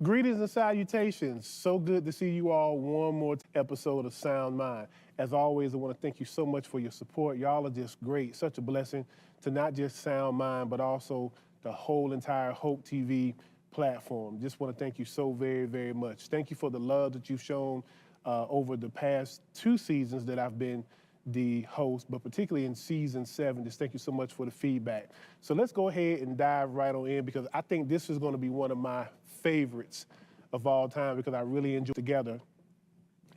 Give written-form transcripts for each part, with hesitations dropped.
Greetings and salutations. So good to see you all one more episode of Sound Mind. As always, I want to thank you so much for your support. Y'all are just great. Such a blessing to not just Sound Mind, but also the whole entire Hope TV platform. Just want to thank you so very, very much. Thank you for the love that you've shown over the past 2 seasons that I've been the host, but particularly in season 7. Just thank you so much for the feedback. So let's go ahead and dive right on in, because I think this is going to be one of my favorites of all time, because I really enjoy together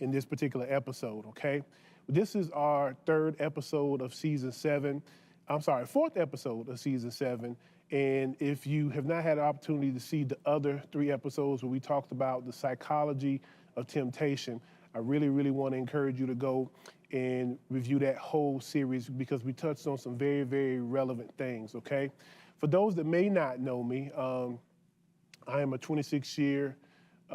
in this particular episode, okay? This is our 3rd episode of season 7. I'm sorry, 4th episode of season 7. And if you have not had an opportunity to see the other 3 episodes where we talked about the psychology of temptation, I really, really want to encourage you to go and review that whole series, because we touched on some very, very relevant things, okay? For those that may not know me, I am a 26-year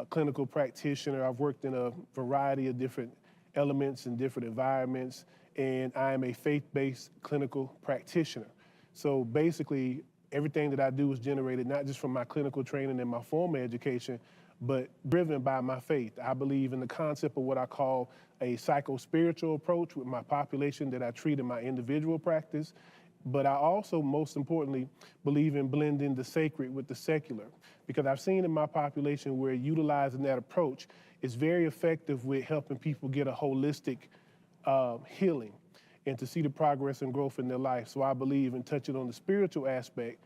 clinical practitioner. I've worked in a variety of different elements and different environments, and I am a faith-based clinical practitioner. So basically, everything that I do is generated not just from my clinical training and my formal education, but driven by my faith. I believe in the concept of what I call a psycho-spiritual approach with my population that I treat in my individual practice. But I also, most importantly, believe in blending the sacred with the secular, because I've seen in my population where utilizing that approach is very effective with helping people get a holistic healing and to see the progress and growth in their life. So I believe in touching on the spiritual aspect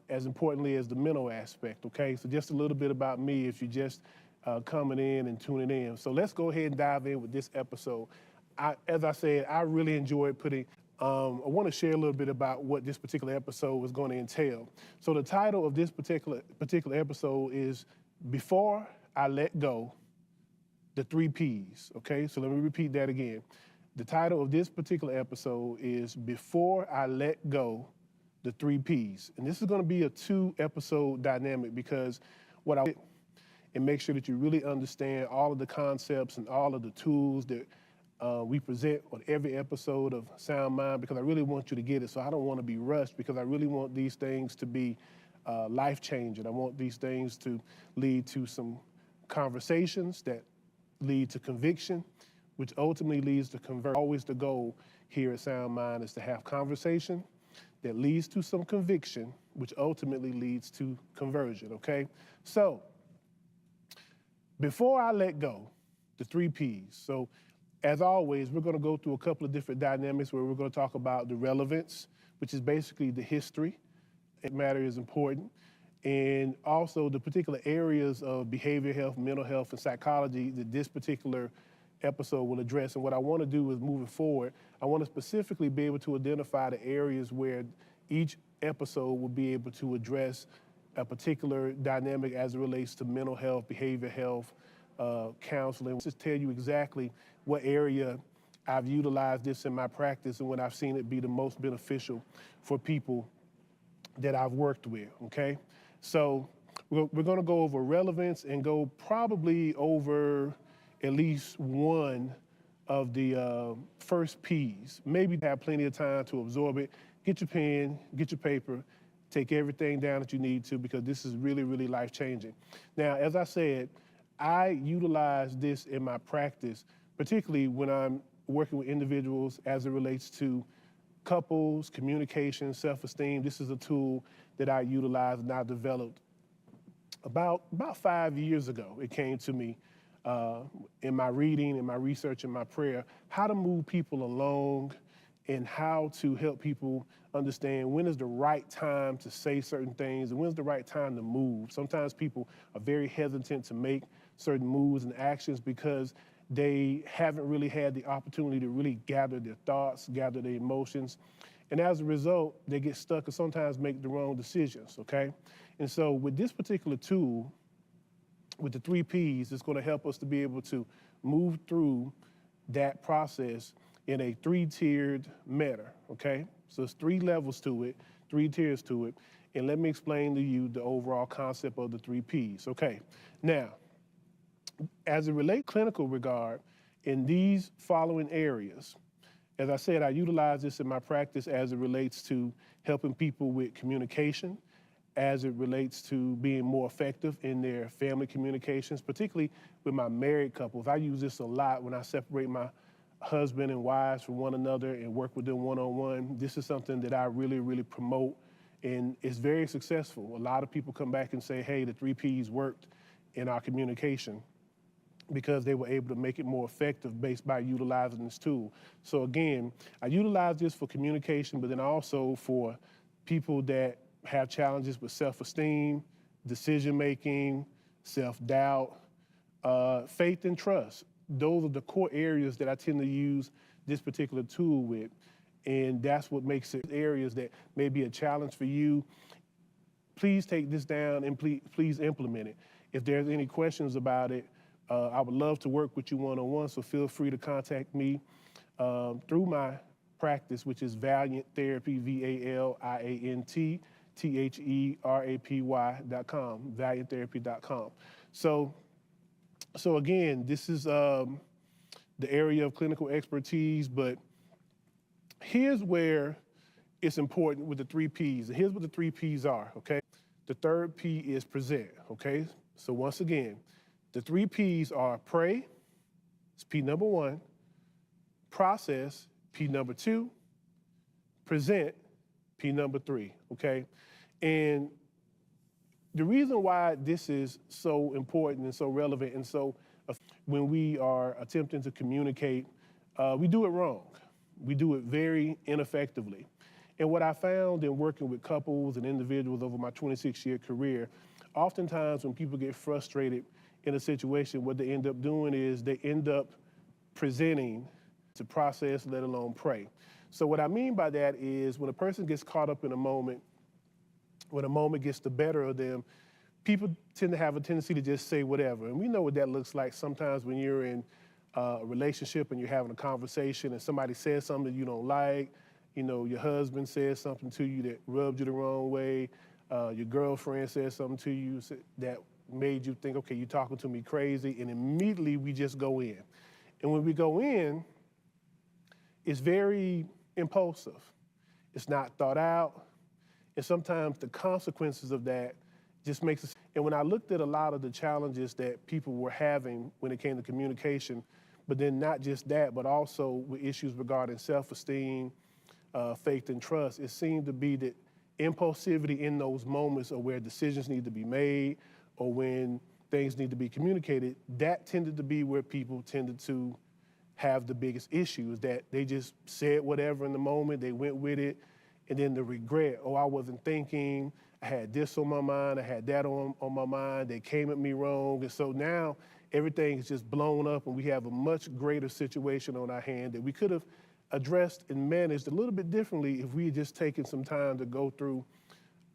as importantly as the mental aspect, okay? So just a little bit about me if you're just coming in and tuning in. So let's go ahead and dive in with this episode. As I said, I really enjoyed I want to share a little bit about what this particular episode was going to entail. So the title of this particular episode is Before I Let Go, the 3 Ps, okay? So let me repeat that again. The title of this particular episode is Before I Let Go, the 3 Ps. And this is going to be a 2-episode dynamic, because what I and make sure that you really understand all of the concepts and all of the tools that we present on every episode of Sound Mind, because I really want you to get it. So I don't want to be rushed, because I really want these things to be life-changing. I want these things to lead to some conversations that lead to conviction, which ultimately leads to conversion. Always the goal here at Sound Mind is to have conversation that leads to some conviction, which ultimately leads to conversion, okay? So, before I let go, the 3 Ps. So, as always, we're going to go through a couple of different dynamics where we're going to talk about the relevance, which is basically the history. That matter is important. And also the particular areas of behavioral health, mental health, and psychology that this particular episode will address. And what I want to do is, moving forward, I want to specifically be able to identify the areas where each episode will be able to address a particular dynamic as it relates to mental health, behavioral health, counseling. Just tell you exactly what area I've utilized this in my practice and when I've seen it be the most beneficial for people that I've worked with, okay? So we're gonna go over relevance and go probably over at least one of the first Ps. Maybe have plenty of time to absorb it. Get your pen, get your paper, take everything down that you need to, because this is really, really life-changing. Now, as I said, I utilize this in my practice, particularly when I'm working with individuals as it relates to couples, communication, self-esteem. This is a tool that I utilize and I developed about 5 years ago. It came to me in my reading, in my research, in my prayer, how to move people along and how to help people understand when is the right time to say certain things and when's the right time to move. Sometimes people are very hesitant to make certain moves and actions because they haven't really had the opportunity to really gather their thoughts, gather their emotions. And as a result, they get stuck and sometimes make the wrong decisions, okay? And so with this particular tool, with the 3 Ps, it's gonna help us to be able to move through that process in a 3-tiered manner, okay? So it's 3 levels to it, 3 tiers to it. And let me explain to you the overall concept of the 3 Ps, okay? Now, as it relates to clinical regard, in these following areas, as I said, I utilize this in my practice as it relates to helping people with communication, as it relates to being more effective in their family communications, particularly with my married couples. I use this a lot when I separate my husband and wives from one another and work with them one-on-one. This is something that I really, really promote, and it's very successful. A lot of people come back and say, hey, the 3Ps worked in our communication because they were able to make it more effective based by utilizing this tool. So again, I utilize this for communication, but then also for people that have challenges with self-esteem, decision-making, self-doubt, faith and trust. Those are the core areas that I tend to use this particular tool with. And that's what makes it areas that may be a challenge for you. Please take this down and please implement it. If there's any questions about it, I would love to work with you one-on-one, so feel free to contact me through my practice, which is Valiant Therapy, ValiantTherapy.com, valianttherapy.com. So again, this is the area of clinical expertise, but here's where it's important with the 3Ps. And here's what the 3Ps are, okay? The third P is present, okay? So once again, the 3Ps are pray, it's P number 1, process, P number 2, present, P number 3, okay? And the reason why this is so important and so relevant and so when we are attempting to communicate, we do it wrong. We do it very ineffectively. And what I found in working with couples and individuals over my 26-year career, oftentimes when people get frustrated in a situation, what they end up doing is they end up presenting to process, let alone pray. So what I mean by that is when a person gets caught up in a moment, when a moment gets the better of them, people tend to have a tendency to just say whatever. And we know what that looks like sometimes when you're in a relationship and you're having a conversation and somebody says something that you don't like. You know, your husband says something to you that rubbed you the wrong way. Your girlfriend says something to you that made you think, okay, you're talking to me crazy, and immediately we just go in. And when we go in, it's very impulsive. It's not thought out, and sometimes the consequences of that just makes us, and when I looked at a lot of the challenges that people were having when it came to communication, but then not just that, but also with issues regarding self-esteem, faith and trust, it seemed to be that impulsivity in those moments of where decisions need to be made or when things need to be communicated, that tended to be where people tended to have the biggest issues, that they just said whatever in the moment, they went with it, and then the regret, oh, I wasn't thinking, I had this on my mind, I had that on my mind, they came at me wrong, and so now everything is just blown up and we have a much greater situation on our hand that we could have addressed and managed a little bit differently if we had just taken some time to go through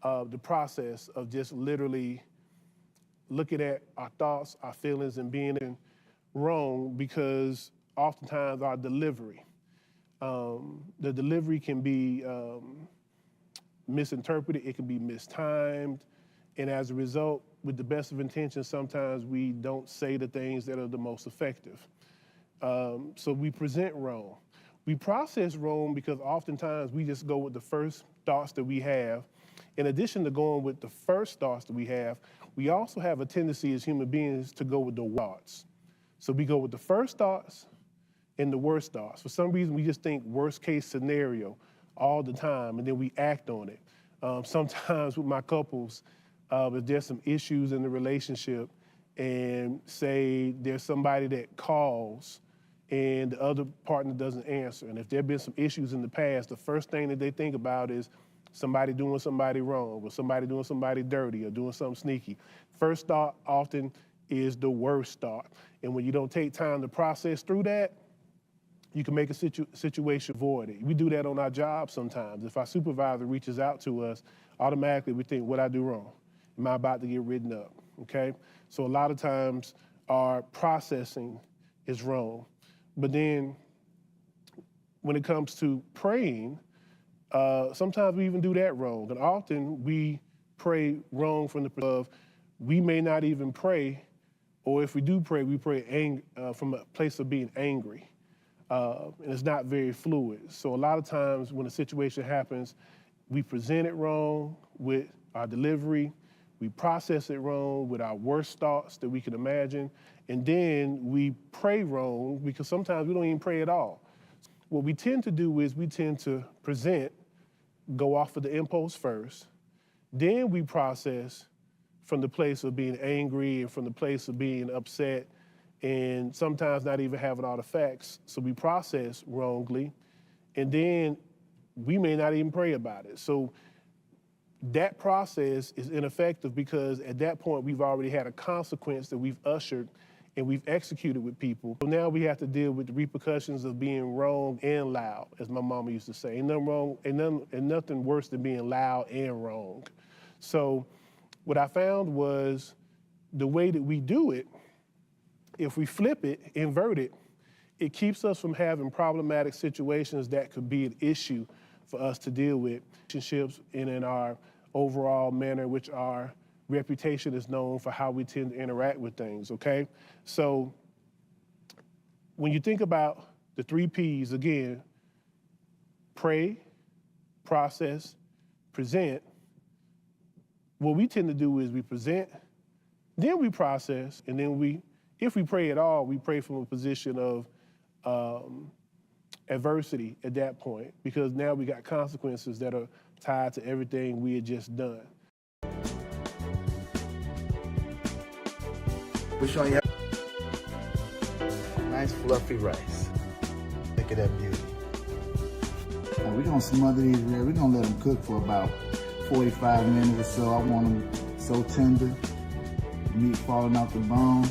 the process of just literally looking at our thoughts, our feelings, and being in wrong, because oftentimes our delivery, the delivery can be misinterpreted, it can be mistimed, and as a result, with the best of intentions, sometimes we don't say the things that are the most effective. So we present wrong. We process wrong because oftentimes we just go with the first thoughts that we have. In addition to going with the first thoughts that we have, we also have a tendency as human beings to go with the thoughts. So we go with the first thoughts and the worst thoughts. For some reason, we just think worst case scenario all the time, and then we act on it. Sometimes with my couples, if there's some issues in the relationship and say there's somebody that calls and the other partner doesn't answer, and if there have been some issues in the past, the first thing that they think about is somebody doing somebody wrong or somebody doing somebody dirty or doing something sneaky. First thought often is the worst thought. And when you don't take time to process through that, you can make a situation avoided. We do that on our job sometimes. If our supervisor reaches out to us, automatically we think, what'd I do wrong? Am I about to get written up, okay? So a lot of times our processing is wrong. But then when it comes to praying, sometimes we even do that wrong. And often we pray wrong from the perspective of we may not even pray, or if we do pray, we pray from a place of being angry. And it's not very fluid. So a lot of times when a situation happens, we present it wrong with our delivery, we process it wrong with our worst thoughts that we can imagine, and then we pray wrong because sometimes we don't even pray at all. What we tend to do is we tend to present, go off of the impulse first, then we process from the place of being angry and from the place of being upset and sometimes not even having all the facts. So we process wrongly, and then we may not even pray about it. So that process is ineffective because at that point we've already had a consequence that we've ushered and we've executed with people. So now we have to deal with the repercussions of being wrong and loud, as my mama used to say. Ain't nothing wrong, ain't nothing worse than being loud and wrong. So what I found was the way that we do it, if we flip it, invert it, it keeps us from having problematic situations that could be an issue for us to deal with. Relationships and in our overall manner in which our reputation is known for how we tend to interact with things, okay? So when you think about the 3 Ps, again, pray, process, present, what we tend to do is we present, then we process, and then if we pray at all, we pray from a position of adversity at that point, because now we got consequences that are tied to everything we had just done. We're showing you nice fluffy rice. Look at that beauty. Now we're gonna smother these ribs. We're gonna let them cook for about 45 minutes or so. I want them so tender, meat falling off the bone.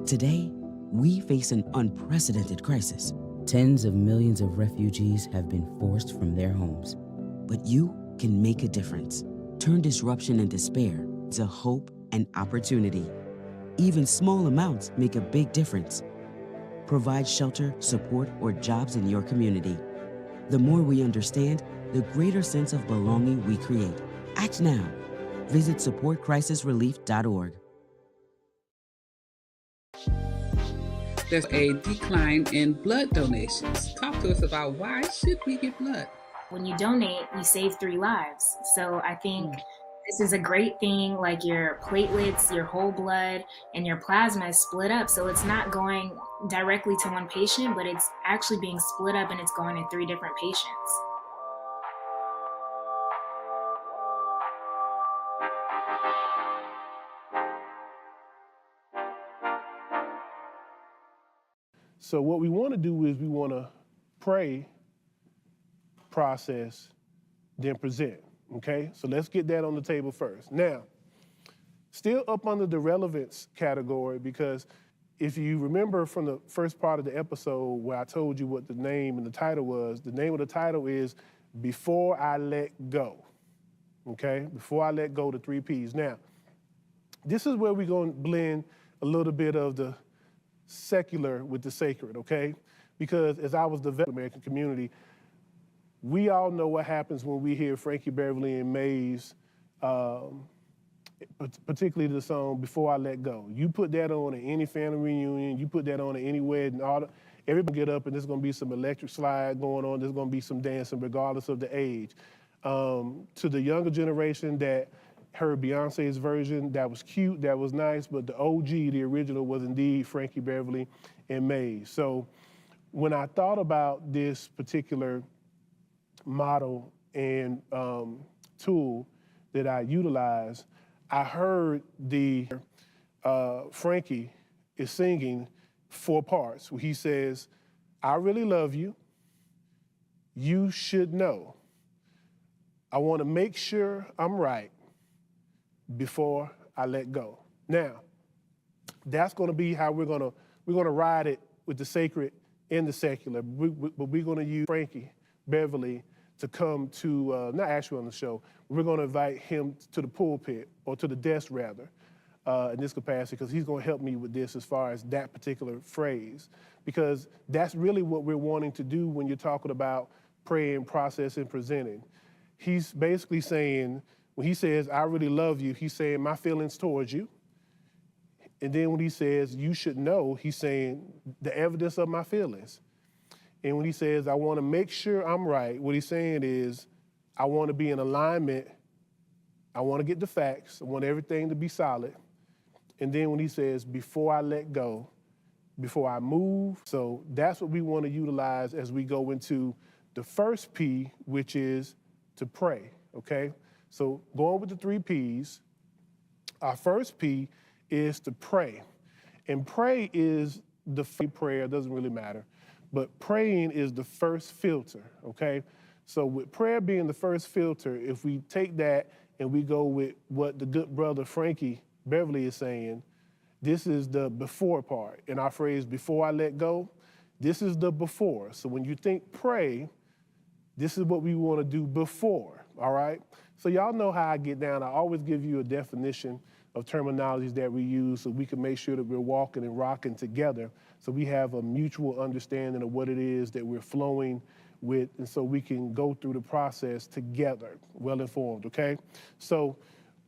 Today, we face an unprecedented crisis. Tens of millions of refugees have been forced from their homes. But you can make a difference. Turn disruption and despair to hope and opportunity. Even small amounts make a big difference. Provide shelter, support, or jobs in your community. The more we understand, the greater sense of belonging we create. Act now. Visit supportcrisisrelief.org. There's a decline in blood donations. Talk to us about why should we get blood? When you donate, you save 3 lives. So I think this is a great thing, like your platelets, your whole blood, and your plasma is split up. So it's not going directly to one patient, but it's actually being split up and it's going to 3 different patients. So what we want to do is we want to pray, process, then present, okay? So let's get that on the table first. Now, still up under the relevance category, because if you remember from the first part of the episode where I told you what the name and the title was, the name of the title is Before I Let Go, okay? Before I Let Go, the 3 Ps. Now, this is where we're going to blend a little bit of the secular with the sacred, okay? Because as I was developing the American community, we all know what happens when we hear Frankie Beverly and Maze, particularly the song Before I Let Go. You put that on at any family reunion, you put that on at any wedding, everybody get up and there's gonna be some electric slide going on, there's gonna be some dancing regardless of the age. To the younger generation that heard Beyonce's version, that was cute, that was nice, but the OG, the original, was indeed Frankie Beverly and Maze. So when I thought about this particular model and tool that I utilize, I heard Frankie is singing 4 parts where he says, I really love you, you should know, I want to make sure I'm right before I let go. Now, that's going to be how we're going to ride it with the sacred and the secular. But we're going to use Frankie Beverly to come to, not actually on the show, we're going to invite him to the pulpit, or to the desk rather, in this capacity, because he's going to help me with this as far as that particular phrase. Because that's really what we're wanting to do when you're talking about praying, processing, presenting. He's basically saying, when he says, I really love you, he's saying my feelings towards you. And then when he says, you should know, he's saying the evidence of my feelings. And when he says, I want to make sure I'm right, what he's saying is, I want to be in alignment. I want to get the facts. I want everything to be solid. And then when he says, before I let go, before I move. So that's what we want to utilize as we go into the first P, which is to pray, okay? So going with the 3 Ps, our first P is to pray. And pray is the prayer, doesn't really matter, but praying is the first filter, okay? So with prayer being the first filter, if we take that and we go with what the good brother Frankie Beverly is saying, this is the before part. In our phrase, before I let go, this is the before. So when you think pray, this is what we want to do before, all right? So y'all know how I get down. I always give you a definition of terminologies that we use so we can make sure that we're walking and rocking together so we have a mutual understanding of what it is that we're flowing with, and so we can go through the process together, well-informed, okay? So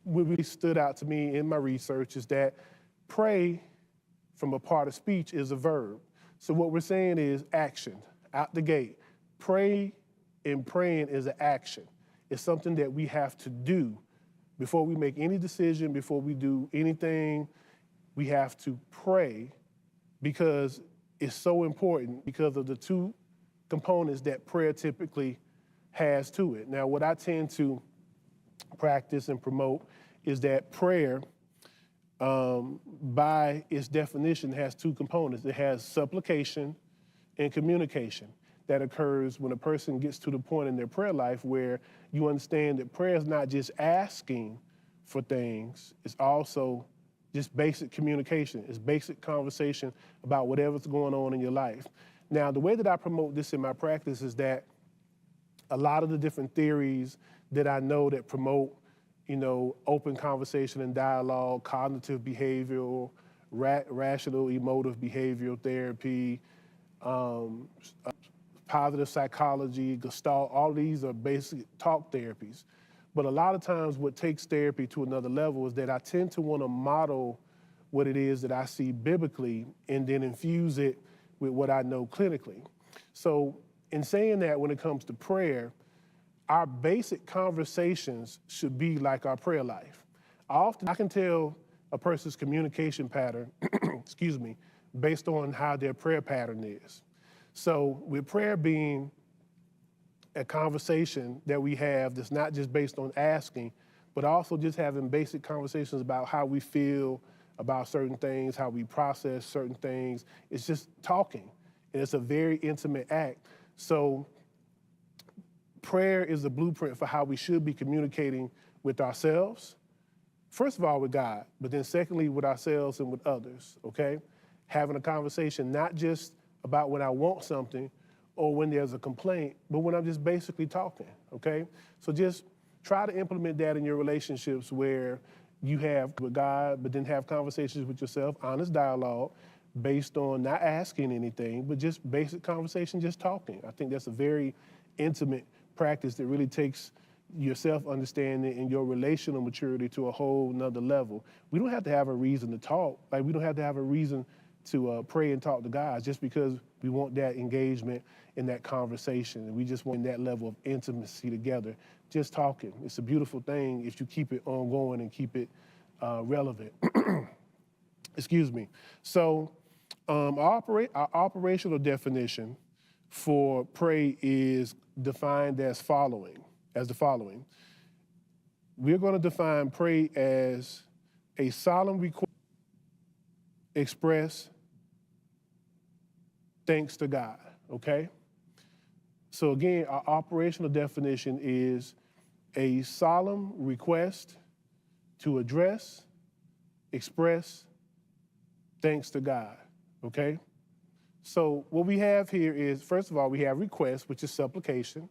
what really stood out to me in my research is that pray from a part of speech is a verb. So what we're saying is action, out the gate. Pray and praying is an action. It's something that we have to do. Before we make any decision, before we do anything, we have to pray because it's so important because of the 2 components that prayer typically has to it. Now, what I tend to practice and promote is that prayer, by its definition, has 2 components. It has supplication and communication. That occurs when a person gets to the point in their prayer life where you understand that prayer is not just asking for things, it's also just basic communication. It's basic conversation about whatever's going on in your life. Now, the way that I promote this in my practice is that a lot of the different theories that I know that promote, open conversation and dialogue, cognitive behavioral, rational emotive behavioral therapy, positive psychology, Gestalt, all these are basic talk therapies. But a lot of times what takes therapy to another level is that I tend to want to model what it is that I see biblically and then infuse it with what I know clinically. So in saying that, when it comes to prayer, our basic conversations should be like our prayer life. I can tell a person's communication pattern, excuse me, based on how their prayer pattern is. So with prayer being a conversation that we have that's not just based on asking, but also just having basic conversations about how we feel about certain things, how we process certain things. It's just talking, and it's a very intimate act. So prayer is the blueprint for how we should be communicating with ourselves, first of all with God, but then secondly with ourselves and with others, okay? Having a conversation not just about when I want something or when there's a complaint, but when I'm just basically talking, okay? So just try to implement that in your relationships where you have with God, but then have conversations with yourself, honest dialogue, based on not asking anything, but just basic conversation, just talking. I think that's a very intimate practice that really takes your self-understanding and your relational maturity to a whole nother level. We don't have to have a reason to talk. Like, we don't have to have a reason to pray and talk to God just because we want that engagement in that conversation. And we just want that level of intimacy together, just talking. It's a beautiful thing if you keep it ongoing and keep it relevant. Excuse me. So our operational definition for pray is defined as the following. We're going to define pray as a solemn request, express thanks to God, okay? So again, our operational definition is a solemn request to address, express thanks to God, okay? So what we have here is, first of all, we have request, which is supplication,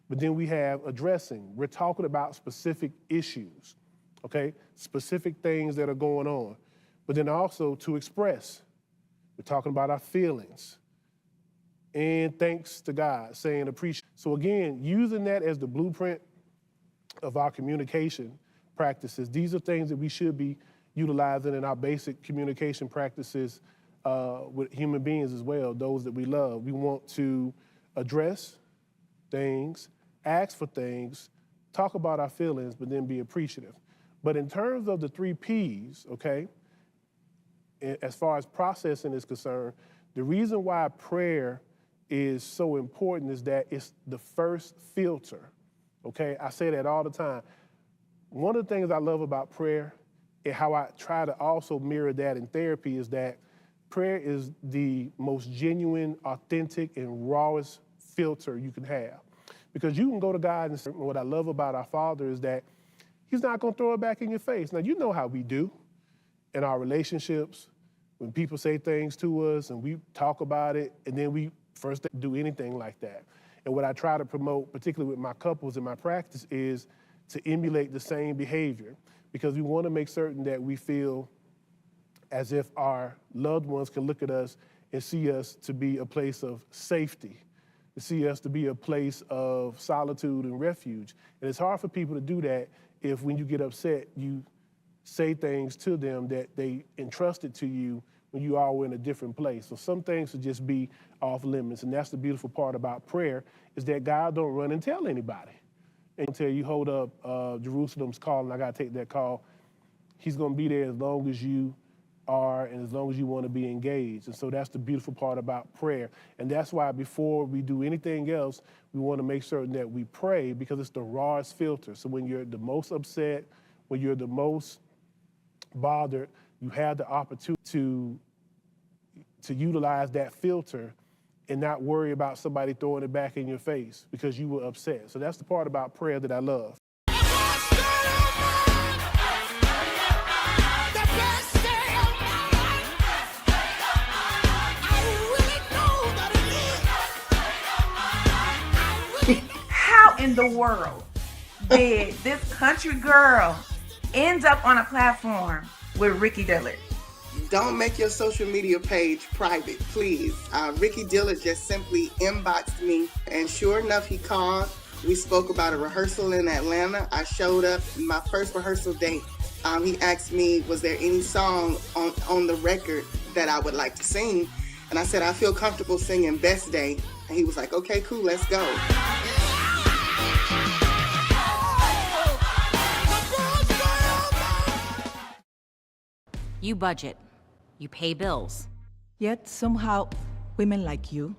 but then we have addressing. We're talking about specific issues, okay? Specific things that are going on. But then also to express. We're talking about our feelings. and thanks to God, saying appreciate. So again, using that as the blueprint of our communication practices, these are things that we should be utilizing in our basic communication practices with human beings as well, those that we love. We want to address things, ask for things, talk about our feelings, but then be appreciative. But in terms of the 3 Ps, okay, as far as processing is concerned, the reason why prayer is so important is that it's the first filter, okay? I say that all the time. One of the things I love about prayer and how I try to also mirror that in therapy is that prayer is the most genuine, authentic, and rawest filter you can have. Because you can go to God and say, what I love about our Father is that He's not gonna throw it back in your face. Now, you know how we do in our relationships, when people say things to us and we talk about it, and then we first do anything like that. And what I try to promote, particularly with my couples in my practice, is to emulate the same behavior, because we wanna make certain that we feel as if our loved ones can look at us and see us to be a place of safety, to see us to be a place of solitude and refuge. And it's hard for people to do that if when you get upset, you say things to them that they entrusted to you when you all were in a different place. So some things should just be off limits. And that's the beautiful part about prayer, is that God don't run and tell anybody. And until you hold up, Jerusalem's calling, I gotta take that call. He's gonna be there as long as you are and as long as you wanna be engaged. And so that's the beautiful part about prayer. And that's why before we do anything else, we wanna make certain that we pray, because it's the rawest filter. So when you're the most upset, when you're the most bothered, you have the opportunity to utilize that filter and not worry about somebody throwing it back in your face because you were upset. So that's the part about prayer that I love. How in the world did this country girl end up on a platform with Ricky Dillard? Don't make your social media page private, please. Ricky Dillard just simply inboxed me, and sure enough, he called. We spoke about a rehearsal in Atlanta. I showed up my first rehearsal date. He asked me, was there any song on the record that I would like to sing? And I said, I feel comfortable singing Best Day. And he was like, okay, cool, let's go. You budget. You pay bills. Yet somehow women like you,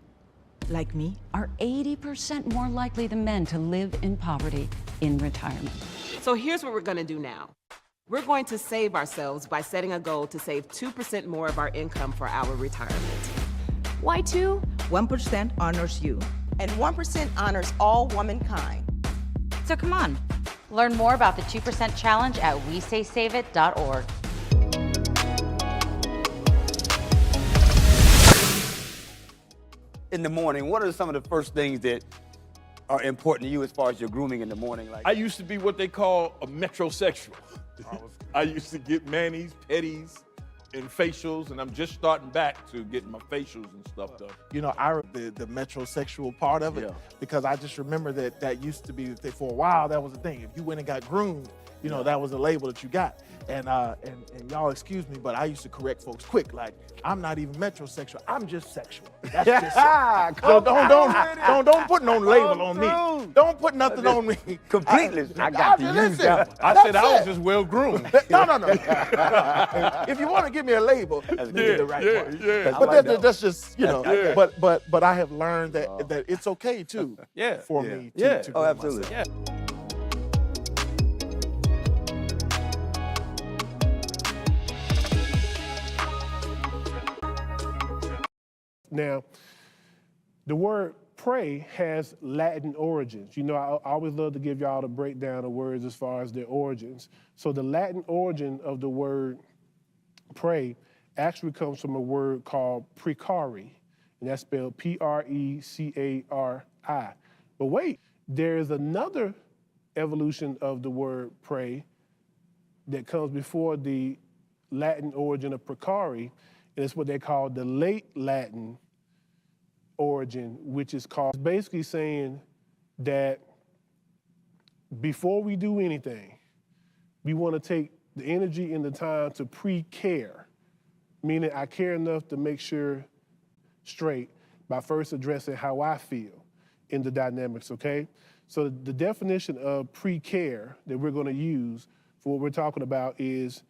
like me, Are 80% more likely than men to live in poverty in retirement. So here's what we're gonna do now. We're going to save ourselves by setting a goal to save 2% more of our income for our retirement. Why 2? 1% honors you. And 1% honors all womankind. So come on. Learn more about the 2% challenge at WeSaySaveIt.org. In the morning, what are some of the first things that are important to you as far as your grooming in the morning? I used to be what they call a metrosexual. I used to get manis, pedis, and facials, and I'm just starting back to getting my facials and stuff done. You know, the metrosexual part of it, because I just remember that used to be the thing. For a while, that was the thing. If you went and got groomed, you know, that was a label that you got. And y'all excuse me, but I used to correct folks quick. Like, I'm not even metrosexual. I'm just sexual. That's just it. So don't put no label on me. Don't put nothing on me. Completely. I got to use that one. I said I was just well groomed. No. If you want to give me a label, give me the right one. Yeah. But that's just, you know. But I have learned that it's okay too. For me to groom absolutely. myself. Now, the word pray has Latin origins. You know, I always love to give y'all the breakdown of words as far as their origins. So the Latin origin of the word pray actually comes from a word called precari, and that's spelled P-R-E-C-A-R-I. But wait, there is another evolution of the word pray that comes before the Latin origin of precari, and it's what they call the late Latin origin, which is called, basically saying that before we do anything, we want to take the energy and the time to pre-care, meaning I care enough to make sure straight by first addressing how I feel in the dynamics, okay? So the definition of pre-care that we're going to use for what we're talking about is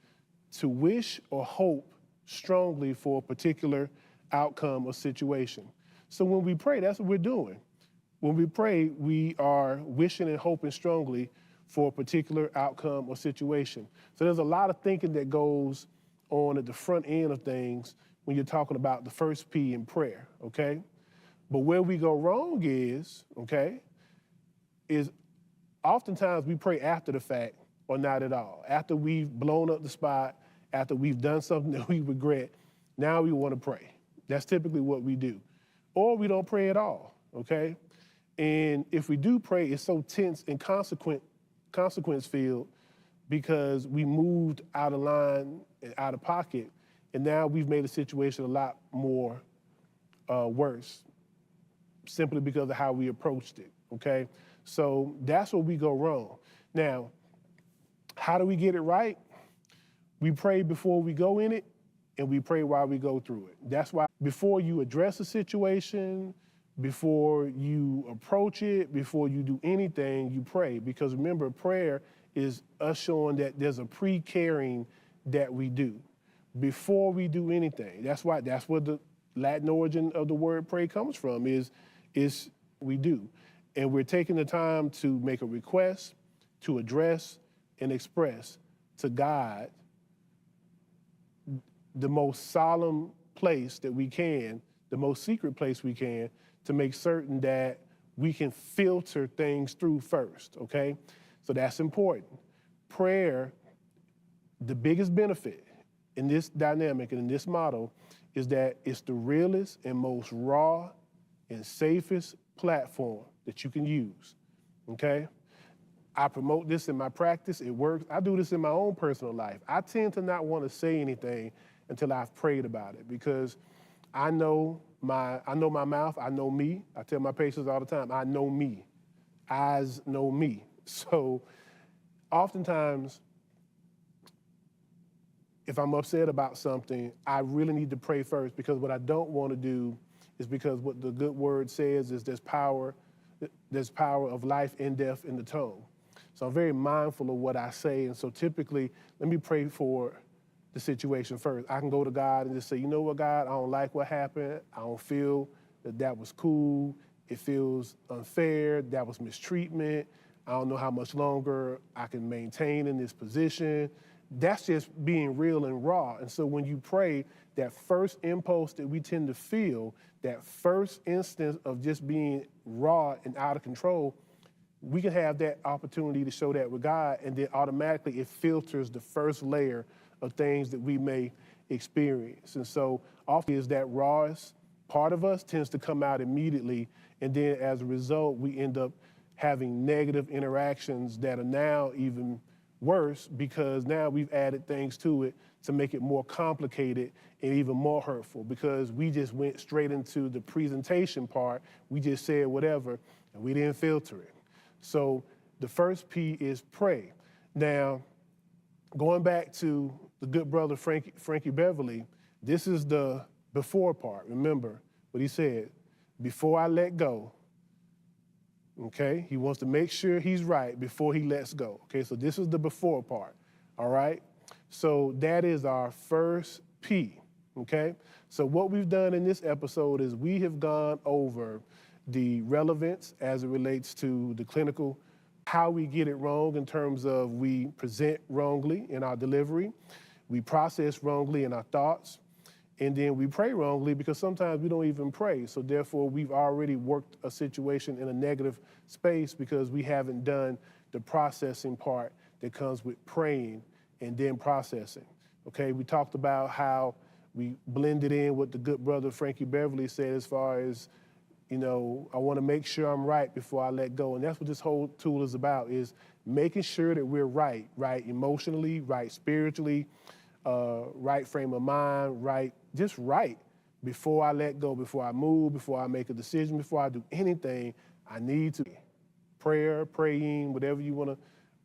to wish or hope strongly for a particular outcome or situation. So when we pray, that's what we're doing. When we pray, we are wishing and hoping strongly for a particular outcome or situation. So there's a lot of thinking that goes on at the front end of things when you're talking about the first P in prayer, okay? But where we go wrong is, okay, is oftentimes we pray after the fact or not at all. After we've blown up the spot, after we've done something that we regret, now we want to pray. That's typically what we do. Or we don't pray at all, okay? And if we do pray, it's so tense and consequence filled because we moved out of line and out of pocket, and now we've made the situation a lot more worse simply because of how we approached it, okay? So that's where we go wrong. Now, how do we get it right? We pray before we go in it, and we pray while we go through it. That's why before you address a situation, before you approach it, before you do anything, you pray. Because remember, prayer is us showing that there's a pre-caring that we do before we do anything. That's where the Latin origin of the word pray comes from, is we do. And we're taking the time to make a request, to address and express to God the most solemn place that we can, the most secret place we can, to make certain that we can filter things through first, okay? So that's important. Prayer, the biggest benefit in this dynamic and in this model is that it's the realest and most raw and safest platform that you can use, okay? I promote this in my practice, it works. I do this in my own personal life. I tend to not want to say anything until I've prayed about it because I know my mouth, I know me. I tell my patients all the time, I know me. Eyes know me. So oftentimes, if I'm upset about something, I really need to pray first because what I don't want to do is because what the good word says is there's power of life and death in the tongue. So I'm very mindful of what I say. And so typically, let me pray for the situation first. I can go to God and just say, you know what, God, I don't like what happened. I don't feel that was cool. It feels unfair. That was mistreatment. I don't know how much longer I can maintain in this position. That's just being real and raw. And so when you pray, that first impulse that we tend to feel, that first instance of just being raw and out of control, we can have that opportunity to show that with God, and then automatically it filters the first layer of things that we may experience. And so often is that rawest part of us tends to come out immediately, and then as a result, we end up having negative interactions that are now even worse because now we've added things to it to make it more complicated and even more hurtful because we just went straight into the presentation part. We just said whatever, and we didn't filter it. So the first P is pray. Now, going back to the good brother Frankie Beverly, this is the before part. Remember what he said, before I let go, okay? He wants to make sure he's right before he lets go, okay? So this is the before part, all right? So that is our first P, okay? So what we've done in this episode is we have gone over the relevance as it relates to the clinical, how we get it wrong in terms of we present wrongly in our delivery, we process wrongly in our thoughts, and then we pray wrongly because sometimes we don't even pray. So therefore, we've already worked a situation in a negative space because we haven't done the processing part that comes with praying and then processing. Okay, we talked about how we blended in what the good brother Frankie Beverly said as far as, you know, I want to make sure I'm right before I let go. And that's what this whole tool is about, is making sure that we're right emotionally, right spiritually, right frame of mind, right before I let go, before I move, before I make a decision, before I do anything, I need to prayer, praying, whatever you want to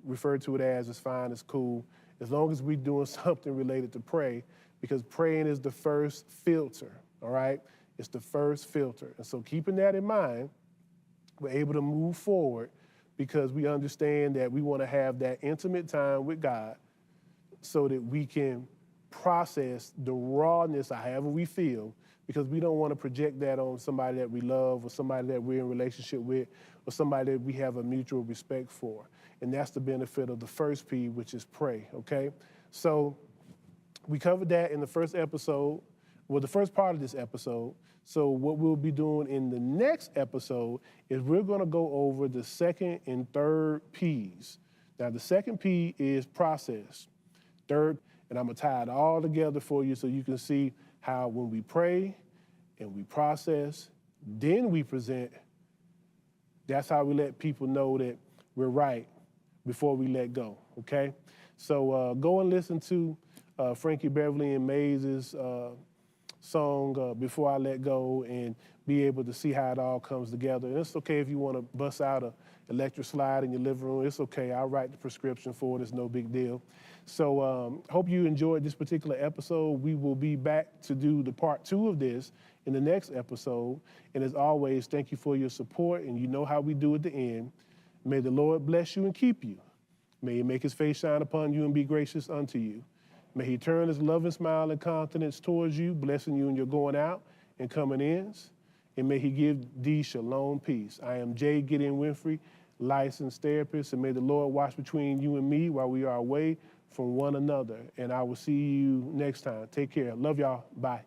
refer to it as is fine, it's cool. As long as we're doing something related to pray, because praying is the first filter, all right? It's the first filter. And so keeping that in mind, we're able to move forward because we understand that we want to have that intimate time with God so that we can process the rawness of however we feel, because we don't want to project that on somebody that we love or somebody that we're in relationship with or somebody that we have a mutual respect for. And that's the benefit of the first P, which is pray, okay? So we covered that in the first episode, well, the first part of this episode. So what we'll be doing in the next episode is we're going to go over the second and third Ps. Now, the second P is process. Third, and I'm going to tie it all together for you so you can see how when we pray and we process, then we present, that's how we let people know that we're right before we let go, okay? So go and listen to Frankie Beverly and Maze's song, Before I Let Go, and be able to see how it all comes together. And it's okay if you want to bust out an electric slide in your living room. It's okay. I'll write the prescription for it. It's no big deal. So hope you enjoyed this particular episode. We will be back to do the part 2 of this in the next episode. And as always, thank you for your support. And you know how we do at the end. May the Lord bless you and keep you. May he make his face shine upon you and be gracious unto you. May he turn his loving smile and countenance towards you, blessing you in your going out and coming ins. And may he give thee shalom peace. I am Jay Gideon Winfrey, licensed therapist, and may the Lord watch between you and me while we are away from one another. And I will see you next time. Take care. Love y'all. Bye.